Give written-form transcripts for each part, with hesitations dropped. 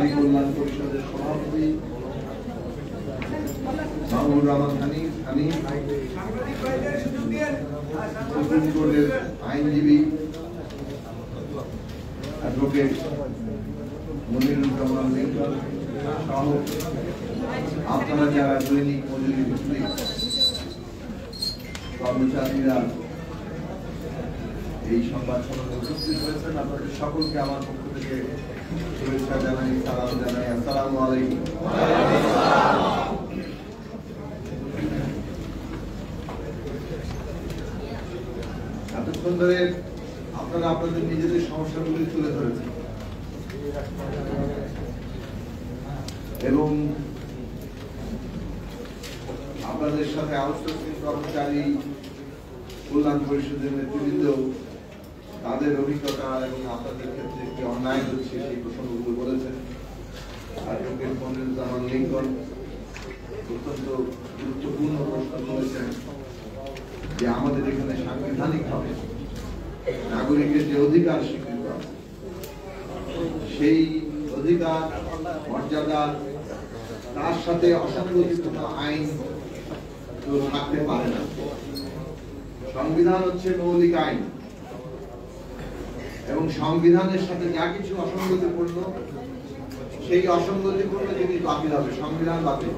কর্মচারী কল্যাণ পরিষদের সভাপতি মাহমুদুর রহমান হানিফ, সুপ্রিম কোর্টের আইনজীবী অ্যাডভোকেট মনিরুজ্জামান লিঙ্কন সহ আপনারা যারা দৈনিক মজুরি ভিত্তিক কর্মচারীরা এই সংবাদ সম্মেলনে উপস্থিত হয়েছেন, আপনাদের সকলকে আমার পক্ষ থেকে শুভেচ্ছা জানাই, সালাম জানাই। আসসালামু আলাইকুম। এতক্ষণ ধরে আপনারা আপনাদের নিজেদের সমস্যাগুলি তুলে ধরেছেন এবং আপনাদের সাথে আউটসোর্সিং কর্মচারী কল্যাণ পরিষদের নেতৃবৃন্দ তাদের অভিজ্ঞতা এবং আপনাদের ক্ষেত্রে কি অন্যায় হচ্ছে সেই প্রসঙ্গগুলো বলেছেন। অ্যাডভোকেট মনিরুজ্জামান লিঙ্কন অত্যন্ত গুরুত্বপূর্ণ প্রশ্ন বলেছেন যে আমাদের এখানে সাংবিধানিকভাবে নাগরিকের যে অধিকার স্বীকৃত আছে সেই অধিকার মর্যাদা তার সাথে অসঙ্গতিপূর্ণ আইন তো থাকতে পারে না। সংবিধান হচ্ছে মৌলিক আইন এবং সংবিধানের সাথে যা কিছু অসঙ্গতিপূর্ণ সেই অসঙ্গতিপূর্ণ জিনিস বাতিল হবে, সংবিধান বাতিল।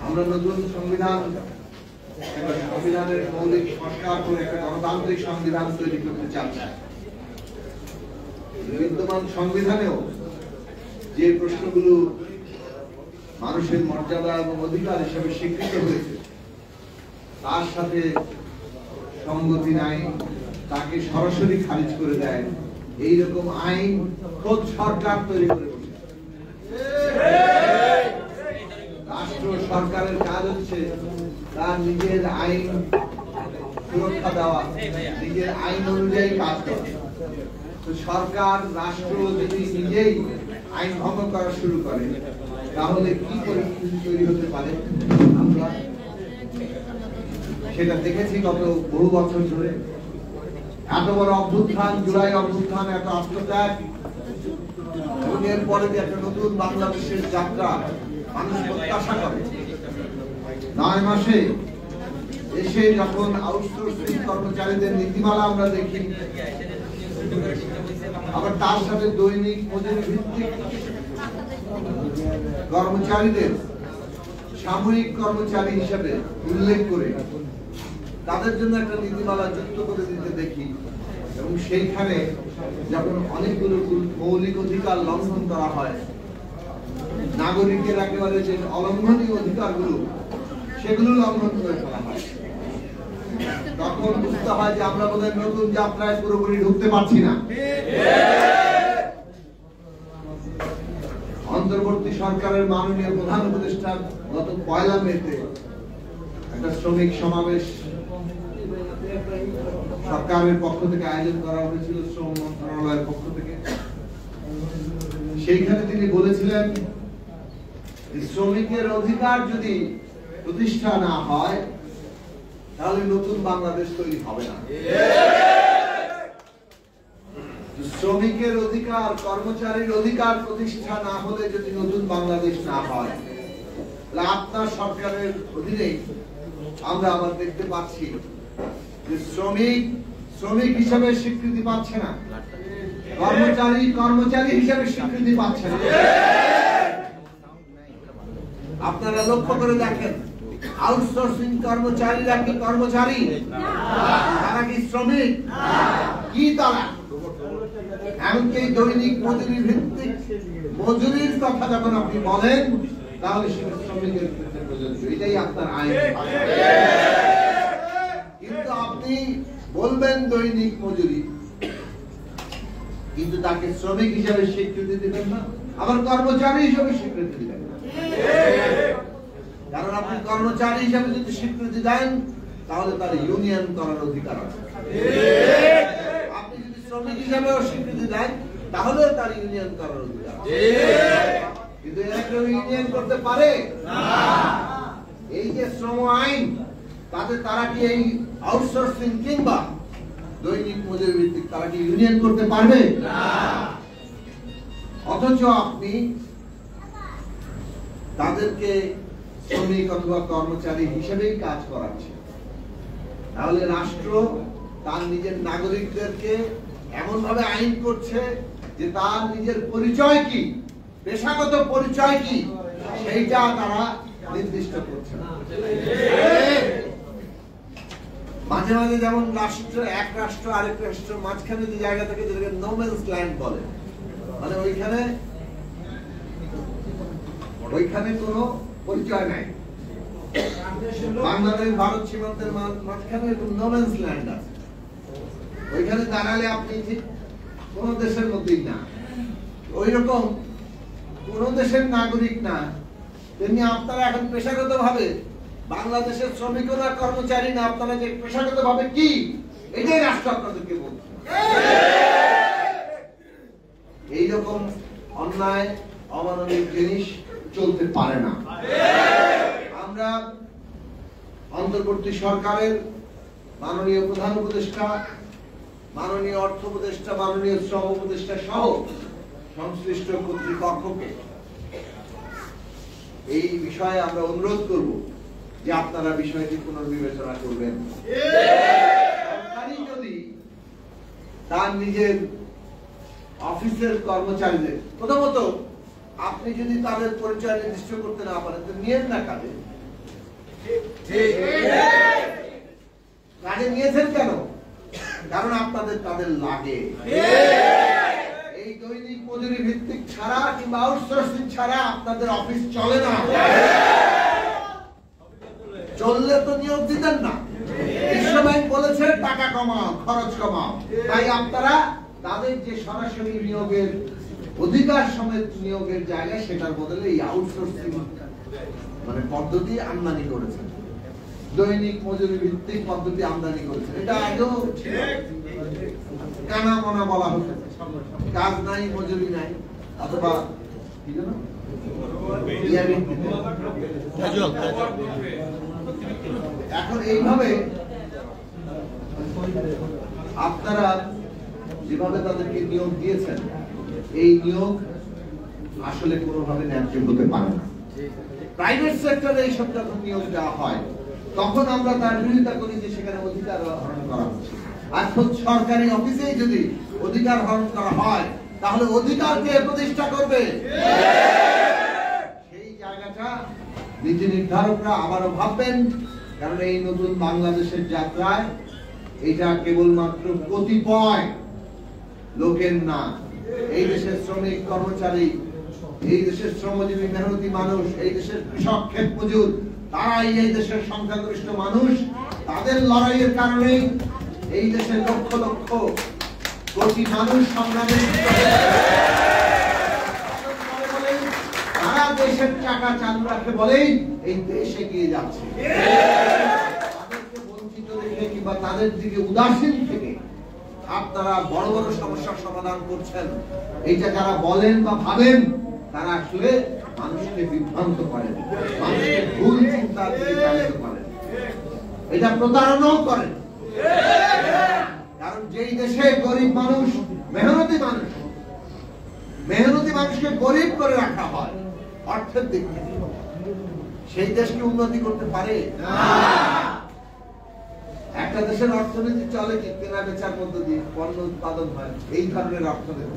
আমরা নতুন সংবিধানের মৌলিক সংস্কার করে একটা গণতান্ত্রিক সংবিধান তৈরি করতে চাচ্ছি। বিদ্যমান সংবিধানেও যে প্রশ্নগুলো মানুষের মর্যাদা এবং অধিকার হিসেবে স্বীকৃত হয়েছে তার সাথে সঙ্গতি নাই, তাকে সরাসরি খারিজ করে দেয়, এইরকম আইন খোদ সরকার তৈরি করে। রাষ্ট্র সরকারের কাজ হচ্ছে তার নিজের আইন সুরক্ষা দেওয়া, নিজের আইন অনুযায়ী কাজ করা। তো সরকার রাষ্ট্র যদি নিজেই আইন ভঙ্গ করা শুরু করে তাহলে কি পরিস্থিতি তৈরি হতে পারে আমরা সেটা দেখেছি গত বহু বছর ধরে। এত বড় অভ্যুত্থান, জুলাই অভ্যুত্থান, এত আত্মত্যাগ এবং এরপরে যে একটা নতুন বাংলাদেশের যাত্রা মানুষ প্রত্যাশা করে, 9 মাসে এসে যখন আউটসোর্সিং কর্মচারীদের নীতিমালা আমরা দেখি, আবার তার সাথে দৈনিক মজুরি ভিত্তিক কর্মচারীদের সাময়িক কর্মচারী হিসেবে উল্লেখ করে তাদের জন্য একটা নীতিমালা যুক্ত করে দিতে দেখি এবং সেইখানে যখন অনেকগুলো মৌলিক অধিকার লঙ্ঘন করা হয়, নাগরিকের একেবারে যে অলঙ্ঘনীয় অধিকারগুলো সেগুলো লঙ্ঘন করে ফেলা হয়, তখন বুঝতে হয় যে আমরা বোধহয় নতুন যাত্রায় পুরোপুরি ঢুকতে পারছি না। অন্তর্বর্তী সরকারের মাননীয় প্রধান উপদেষ্টা গত 1 মেতে একটা শ্রমিক সমাবেশ সরকারের পক্ষ থেকে আয়োজন করা হয়েছিল, শ্রম মন্ত্রণালয়ের পক্ষ থেকে। সেইখানে তিনি বলেছিলেন শ্রমিকের অধিকার যদি প্রতিষ্ঠা না হয় তাহলে নতুন বাংলাদেশ তৈরি হবে না। শ্রমিকের অধিকার, কর্মচারীর অধিকার প্রতিষ্ঠা না হলে যদি নতুন বাংলাদেশ না হয়, তাহলে আপনার সরকারের অধীনে আমরা আবার দেখতে পাচ্ছি যে শ্রমিক হিসেবে স্বীকৃতি পাচ্ছে না, কর্মচারী হিসেবে স্বীকৃতি পাচ্ছে না। আপনারা লক্ষ্য করে দেখেন, আউটসোর্সিং কর্মচারীরা কি কর্মচারী? তারা কি শ্রমিক? কি তারা? এমনকি দৈনিক মজুরি ভিত্তিক মজুরির কথা যখন আপনি বলেন তাহলে সেটা শ্রমিকের ক্ষেত্রে প্রযোজ্য, এটাই আপনার আইন। কিন্তু আপনি বলবেন দৈনিক মজুরি, কিন্তু তাকে শ্রমিক হিসাবে স্বীকৃতি দিবেন না, আবার কর্মচারী হিসাবে স্বীকৃতি দিবেন না। কারণ আপনি কর্মচারী হিসাবে যদি স্বীকৃতি দেন তাহলে তার ইউনিয়ন করার অধিকার আছে। আপনি যদি শ্রমিক হিসাবে স্বীকৃতি দেন তাহলে তার ইউনিয়ন করার অধিকার আছে। কিন্তু এরা কেউ ইউনিয়ন করতে পারে না। এই যে শ্রম আইন, তাতে তারা কি এই আউটসোর্সিং কিংবা দৈনিক মজুরি ভিত্তিক তারা কি ইউনিয়ন করতে পারবে না? অথচ আপনি তাদেরকে শ্রমিক অথবা কর্মচারী হিসেবেই কাজ করাচ্ছেন। তাহলে রাষ্ট্র তার নিজের নাগরিকদেরকে এমন ভাবে আইন করছে যে তার নিজের পরিচয় কি, পেশাগত পরিচয় কি, সেইটা তারা নির্দিষ্ট করছে না। মাঝে মাঝে যেমন রাষ্ট্র, এক রাষ্ট্র আরেক রাষ্ট্র মাঝখানে যে জায়গা থেকে, যেটাকে নো ম্যানস ল্যান্ড বলে, মানে ওইখানে কোনো পরিচয় নাই। বাংলাদেশ ভারত সীমান্তের মাঝখানে নো ম্যানস ল্যান্ড আছে, ওইখানে দাঁড়ালে আপনি ঠিক কোন দেশের মধ্যেই না, ওই রকম কোন দেশের নাগরিক না। তেমনি আপনারা এখন পেশাগত ভাবে বাংলাদেশের শ্রমিক না কর্মচারী না, আপনারা যে পেশাগত ভাবে কি, এটাই রাষ্ট্র আপনাদেরকে বলছে। এইরকম অন্যায় অমানবিক জিনিস চলতে পারে না। আমরা অন্তর্বর্তী সরকারের মাননীয় প্রধান উপদেষ্টা, মাননীয় অর্থ উপদেষ্টা, মাননীয় শ্রম উপদেষ্টা সহ সংশ্লিষ্ট কর্তৃপক্ষকে এই বিষয়ে আমরা অনুরোধ করব যে আপনারা বিষয়টি পুনর্বিবেচনা করবেন। সরকারি যদি তার নিজের অফিসের কর্মচারীদের, প্রথমত আপনি যদি তাদের পরিচয় নির্দিষ্ট করতে না পারেন তো নিয়েন না কাজে। কাজে নিয়েছেন কেন? কারণ আপনাদের তাদের লাগে। এই দৈনিক মজুরি ভিত্তিক ছাড়া কিংবা আউটসোর্সিং ছাড়া আপনাদের অফিস চলে না। চললে তো নিয়োগ দিতেন না। বিশ্বব্যাংক বলেছে টাকা কমাও, খরচ কমাও, তাই আপনারা তাদের যে সরাসরি নিয়োগের অধিকার সমেত নিয়োগের জায়গায় সেটার বদলে এই আউটসোর্সিং মানে পদ্ধতি আমদানি করেছেন, দৈনিক মজুরি ভিত্তিক পদ্ধতি আমদানি করেছেন। এটা আগেও কানা মনা বলা হতো, কাজ নাই মজুরি নাই, অথবা কি জানো এখন এইভাবে আপনারা যেভাবে তাদেরকে নিয়োগ দিয়েছেন, এই নিয়োগ আসলে কোনোভাবে ন্যায্য হতে পারে না। প্রাইভেট সেক্টরে এইসব যখন নিয়োগ দেওয়া হয় তখন আমরা তার বিরোধিতা করি যে সেখানে অধিকার হরণ করা হচ্ছে। আর খুব সরকারি অফিসেই যদি অধিকার হরণ করা হয় তাহলে অধিকারকে প্রতিষ্ঠা করবে, সেই জায়গাটা নীতি নির্ধারকরা আবারও ভাববেন। কারণ এই নতুন বাংলাদেশের যাত্রায় এটা কেবলমাত্র কতিপয় লোকের না, এই দেশের শ্রমিক কর্মচারী, এই দেশের শ্রমজীবী মেহনতি মানুষ, এই দেশের কৃষক ক্ষেত মজুর, তারাই এই দেশের সংখ্যাগরিষ্ঠ মানুষ। তাদের লড়াইয়ের কারণে এই দেশের লক্ষ লক্ষ কোটি মানুষ সংগ্রামে তারা দেশের চাকা চালু রাখে বলেই এই দেশ এগিয়ে যাচ্ছে। তাদেরকে বঞ্চিত রেখে কিংবা তাদের দিকে উদাসীন থেকে আপনারা বড় বড় সমস্যার সমাধান করছেন, এইটা যারা বলেন বা ভাবেন তারা আসলে মানুষকে বিভ্রান্ত করেন, মানুষকে ভুল চিন্তার দিকে চালিত করেন, এটা প্রতারণাও করেন। কারণ যেই দেশে গরিব মানুষ, মেহনতি মানুষকে গরিব করে রাখা হয় অর্থের দিক থেকে, সেই দেশকে উন্নতি করতে পারে না। একটা দেশের অর্থনীতি চলে কি কেনা বেচার মধ্য দিয়ে, পণ্য উৎপাদন হয়, এই ধরনের অর্থনীতি।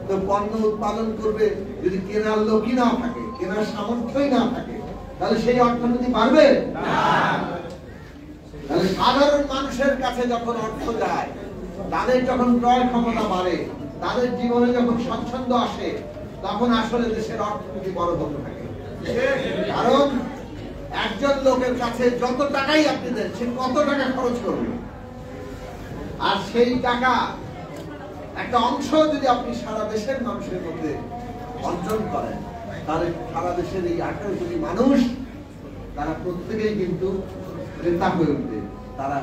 তো পণ্য উৎপাদন করবে যদি কেনার লোকই না থাকে, কেনার সামর্থ্যই না থাকে, তাহলে সেই অর্থনীতি পারবে না। তাহলে সাধারণ মানুষের কাছে যখন অর্থ যায়, তাদের যখন ক্রয় ক্ষমতা বাড়ে, তাদের জীবনে যখন স্বচ্ছন্দ আসে, তখন আসলে দেশের অর্থনীতি বড় হতে থাকে। কারণ একজন লোকের কাছে যত টাকাই আপনি দেন, সে কত টাকা খরচ করবে, আর সেই টাকা একটা অংশ যদি আপনি সারা দেশের মানুষের মধ্যে অর্জন করেন, তাহলে সারা দেশের এই 18 কোটি মানুষ তারা প্রত্যেকেই কিন্তু ক্রেতা হয়ে উঠবে, তারা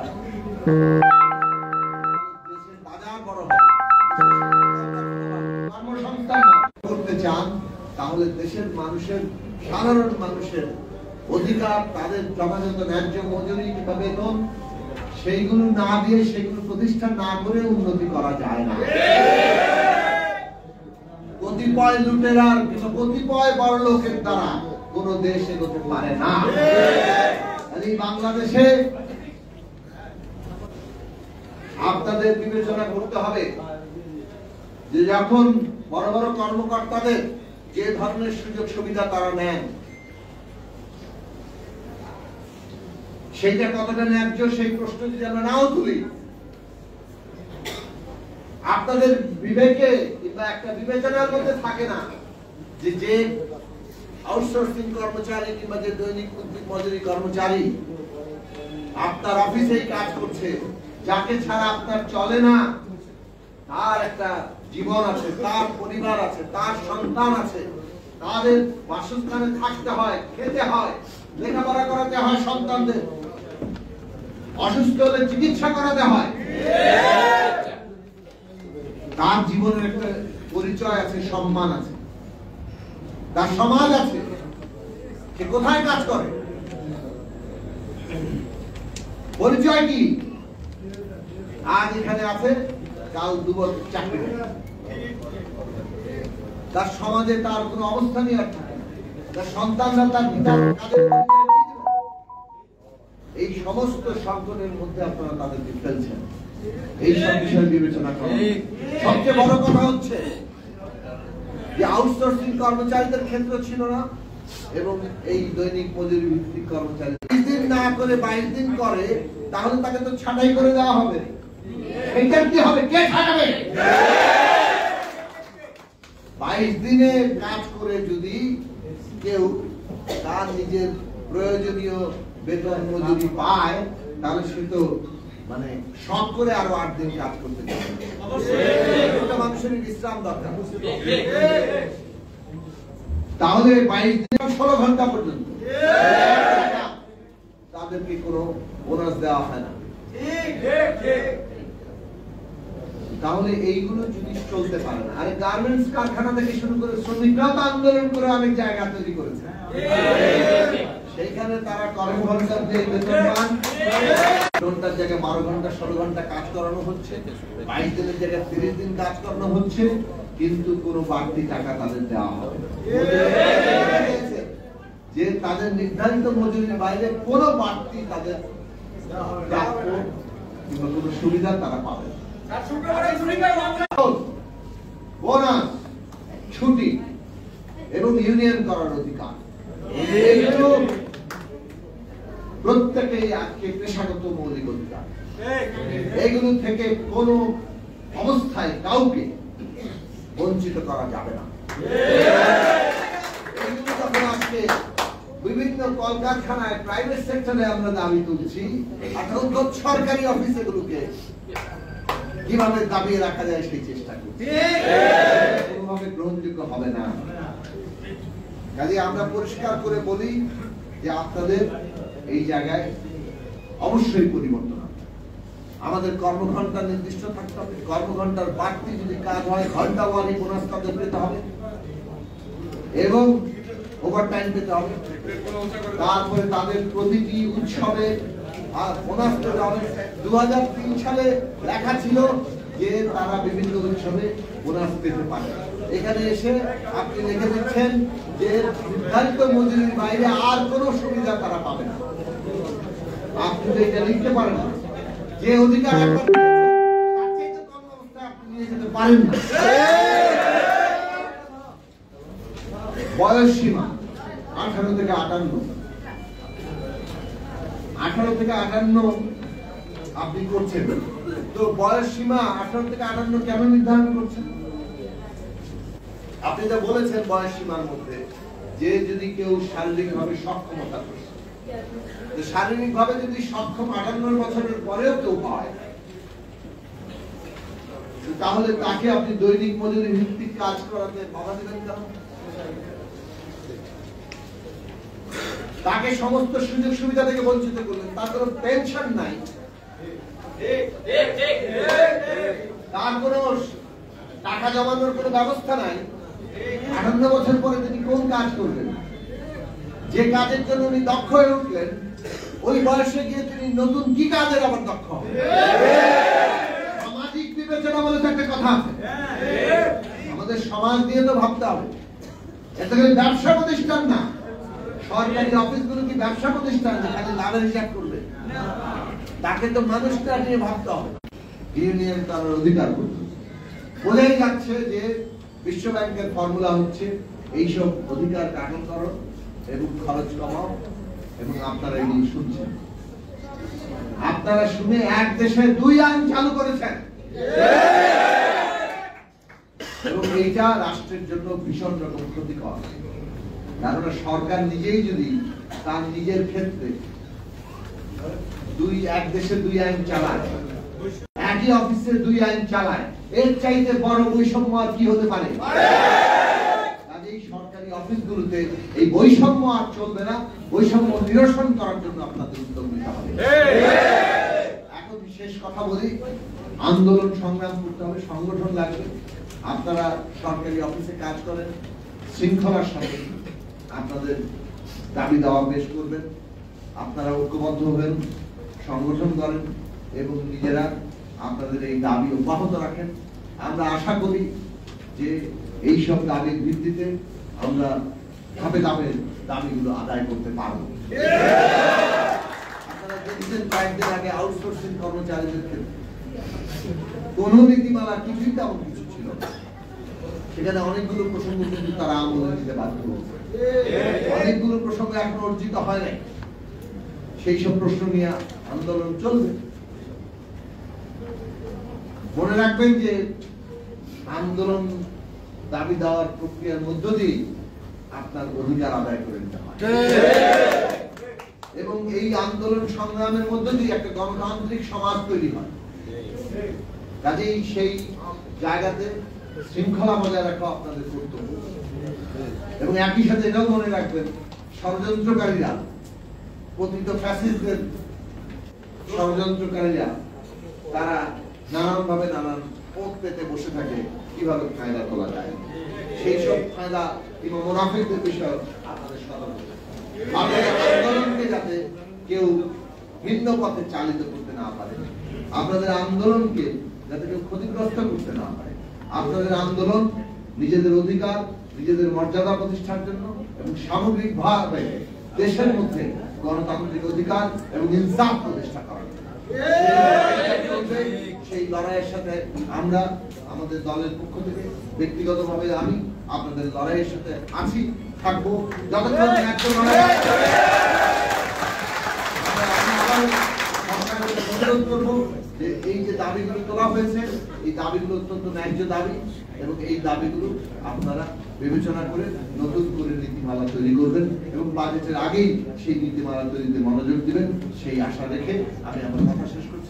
দেশের বাজার বড় হবে। কর্মসংস্থান করতে চান তাহলে দেশের মানুষের, সাধারণ মানুষের অধিকার, তাদের যথাযথ ন্যায্য মজুরি কিংবা বেতন, সেইগুলো না দিয়ে, সেগুলো প্রতিষ্ঠা না করে উন্নতি করা যায় না। কতিপয় লুটেরার কতিপয় বড় লোকের দ্বারা কোন দেশ এগোতে পারে না। এই বাংলাদেশে আপনাদের বিবেচনা করতে হবে যে যখন বড় বড় কর্মকর্তাদের যে ধরনের সুযোগ সুবিধা তারা নেন সেইটা কতটা ন্যায্য সেই প্রশ্ন যদি আমরা নাও তুলি, আপনাদের বিবেকে কিংবা একটা বিবেচনার মধ্যে থাকে না যে যে আউটসোর্সিং কর্মচারী কিংবা যে দৈনিক মজুরি কর্মচারী আপনার অফিসেই কাজ করছে, যাকে ছাড়া আপনার চলে না, তার একটা জীবন আছে, তার পরিবার আছে, তার সন্তান আছে, তাদের বাসস্থানে থাকতে হয়, খেতে হয়, লেখাপড়া করাতে হয়, সন্তানদের অসুস্থ হলে চিকিৎসা করাতে হয়, তার জীবনের একটা পরিচয় আছে, সম্মান আছে, তার সমাজ আছে, সে কোথায় কাজ করে, পরিচয় কি? আজ এখানে আছে, কাল দুবার চাকরি, তার সমাজে তার কোনো অবস্থানই আর থাকে না, তার সন্তানরা তার পিতার কাজের এই সমস্ত সংকটের মধ্যে আপনারা তাদেরকে ফেলছেন। এই সব বিষয় বিবেচনা করা। সবচেয়ে বড় কথা হচ্ছে যে আউটসোর্সিং কর্মচারীদের ক্ষেত্র ছিল না এবং এই দৈনিক মজুরি ভিত্তিক কর্মচারী 20 দিন না করে 22 দিন করে, তাহলে তাকে তো ছাঁটাই করে দেওয়া হবে। এইটার কি হবে? কে ছাড়াবে? 22 দিনে কাজ করে যদি কেউ তার নিজের প্রয়োজনীয় বেতন মজুরি পায়, তাহলে সে তো মানে শখ করে আরো 8 দিন কাজ করতে পারে। মানুষের বিশ্রাম দরকার। তাহলে 22 দিন 16 ঘন্টা পর্যন্ত তাদেরকে কোনো বোনাস দেওয়া হয় না। তাহলে এইগুলো যদি চলতে পারে না, আরে গার্মেন্টস কারখানা থেকে শুরু করে শ্রমিকরাও তো আন্দোলন করে অনেক জায়গা তৈরি করেছে, সেইখানে তারা কর্মঘণ্টার যে বেতন পান, ঘন্টার জায়গায় 12 ঘন্টা 16 ঘন্টা কাজ করানো হচ্ছে, 22 দিনের জায়গায় 30 দিন কাজ করানো হচ্ছে, কিন্তু কোনো বাড়তি টাকা তাদের দেওয়া হবে যে তাদের নির্ধারিত মজুরির বাইরে কোনো বাড়তি তাদের কিংবা কোনো সুবিধা তারা পাবে না। বোনাস, ছুটি এবং ইউনিয়ন করার অধিকার, এইগুলো প্রত্যেকেই আজকে পেশাগত মৌলিক অধিকার। এইগুলো থেকে কোনো অবস্থায় কাউকে বঞ্চিত করা যাবে না। এইগুলো যখন আজকে বিভিন্ন কলকারখানায় প্রাইভেট সেক্টরে আমরা দাবি তুলছি, অথবা সরকারি অফিসগুলোকে কিভাবে দাবিয়ে রাখা যায় সেই চেষ্টা করছি, কোনোভাবে গ্রহণযোগ্য হবে না। কাজে আমরা পরিষ্কার করে বলি যে আপনাদের এই জায়গায় অবশ্যই পরিবর্তন হবে। আমাদের কর্মঘণ্টা নির্দিষ্ট থাকতে হবে, কর্মঘণ্টার বাড়তি যদি কাজ হয় ঘন্টা ওয়ারি বোনাস তাদের পেতে হবে এবং ওভারটাইম পেতে হবে। তারপরে তাদের প্রতিটি উৎসবে বোনাস পেতে হবে। 2003 সালে লেখা ছিল যে তারা বিভিন্ন উৎসবে বোনাস পেতে পারে। এখানে এসে আপনি লিখে দিচ্ছেন যে নির্ধারিত মজুরির বাইরে আর কোনো সুবিধা তারা পাবে না। আপনি তো এটা লিখতে পারেন না, যে অধিকার আপনি নিয়ে যেতে পারেন না। বয়স সীমা 18 থেকে 58, 18 থেকে 58 আপনি করছেন, তো বয়স সীমা 18 থেকে 58 কেন নির্ধারণ করছেন? আপনি যা বলেছেন বয়স সীমার মধ্যে যে যদি কেউ শারীরিকভাবে সক্ষমতা থাকে, শারীরিকভাবে যদি সক্ষম 58 বছরের পরেও কেউ পায়, তাহলে তাকে আপনি দৈনিক মজুরি ভিত্তিক কাজ করাতে বাধা দেবেন কেন? তাকে সমস্ত সুযোগ সুবিধা থেকে বঞ্চিত করলেন, তার কোনো পেনশন নাই, তার কোনো টাকা জমানোর কোনো ব্যবস্থা নাই। 58 বছর পরে তিনি কোন কাজ করবেন? যে কাজের জন্য উনি দক্ষ হয়ে উঠলেন, ওই বয়সে গিয়ে তিনি নতুন কি কাজের আবার দক্ষ হবেন? সামাজিক বিবেচনা বলে একটা কথা আছে, আমাদের সমাজ নিয়ে তো ভাবতে হবে। এটা ব্যবসা প্রতিষ্ঠান না। সরকারি অফিসগুলো কি ব্যবসা প্রতিষ্ঠান যেখানে লাভের হিসাব করবে? তাকে তো মানুষটা নিয়ে ভাবতে হবে। ইউনিয়ন তার অধিকার করতে বলেই যাচ্ছে যে বিশ্ব ব্যাংকের ফর্মুলা হচ্ছে এইসব অধিকার কাটন করো এবং খরচ কমাও, এবং আপনারা এগুলো শুনছেন। আপনারা শুনে এক দেশে 2 আইন চালু করেছেন, এবং এইটা রাষ্ট্রের জন্য ভীষণ রকম ক্ষতিকর। কারণ সরকার নিজেই যদি তার নিজের ক্ষেত্রে এক দেশে 2 আইন চালায়, একই অফিসে 2 আইন চালায়, এর চাইতে বড় বৈষম্য আর কি হতে পারে? কাজেই সরকারি অফিসগুলোতে এই বৈষম্য আর চলবে না। বৈষম্য নিরসন করার জন্য আপনাদের উদ্যোগ নিতে হবে। এখন শেষ কথা বলি, আন্দোলন সংগ্রাম করতে হবে, সংগঠন লাগবে। আপনারা সরকারি অফিসে কাজ করেন, শৃঙ্খলার সাথে আপনাদের দাবি দাওয়া পেশ করবেন, আপনারা ঐক্যবদ্ধ হবেন, সংগঠন করেন এবং নিজেরা আপনাদের এই দাবি অব্যাহত রাখেন। আমরা আশা করি যে এইসব দাবির ভিত্তিতে আমরা ধাপে ধাপে দাবিগুলো আদায় করতে পারব। আপনারা দেখছেন কয়েকদিন আগে আউটসোর্সিং কর্মচারীদের ক্ষেত্রে কোন নীতিমালা কিছুই তেমন কিছু ছিল না। সেখানে অনেকগুলো প্রসঙ্গ কিন্তু তারা আমলে নিতে বাধ্য হয়েছে। অনেকগুলো প্রসঙ্গ এখন অর্জিত হয় নাই। সেই সব প্রশ্ন নিয়ে আন্দোলন চলবে। মনে রাখবেন যে আন্দোলন দাবি দেওয়ার প্রক্রিয়ার মধ্য দিয়ে আপনার অধিকার আদায় করে নিতে হয়, এবং এই আন্দোলন সংগ্রামের মধ্য দিয়ে একটা গণতান্ত্রিক সমাজ তৈরি হয়। কাজেই সেই জায়গাতে শৃঙ্খলা বজায় রাখা আপনাদের কর্তব্য। এবং একই সাথে এটাও মনে রাখবেন, ষড়যন্ত্রকারীরা, পতিত ফ্যাসিস্টদের ষড়যন্ত্রকারীরা তারা নানান ভাবে নানান পথ পেতে বসে থাকে কিভাবে ফায়দা তোলা যায়। সেই সব ফায়দা কিংবা মুনাফিকদের বিষয়ে আপনাদের সতর্ক। আপনাদের আন্দোলনকে যাতে কেউ ভিন্ন পথে চালিত করতে না পারে, আপনাদের আন্দোলনকে যাতে কেউ ক্ষতিগ্রস্ত করতে না পারে। আপনাদের আন্দোলন নিজেদের অধিকার, নিজেদের মর্যাদা প্রতিষ্ঠার জন্য এবং সামগ্রিকভাবে দেশের মধ্যে গণতান্ত্রিক অধিকার এবং ইনসাফ প্রতিষ্ঠা করার জন্য। সেই লড়াইয়ের সাথে আমরা আমাদের দলের পক্ষ থেকে, ব্যক্তিগতভাবে আমি আপনাদের লড়াইয়ের সাথে আছি, থাকবো যতক্ষণ ন্যায্য লড়াই। অনুরোধ করবো যে এই যে দাবিগুলো তোলা হয়েছে, এই দাবিগুলো অত্যন্ত ন্যায্য দাবি, এবং এই দাবিগুলো আপনারা বিবেচনা করে নতুন করে নীতিমালা তৈরি করবেন এবং বাজেটের আগেই সেই নীতিমালা তৈরিতে মনোযোগ দিবেন, সেই আশা রেখে আমি আমার কথা শেষ করছি।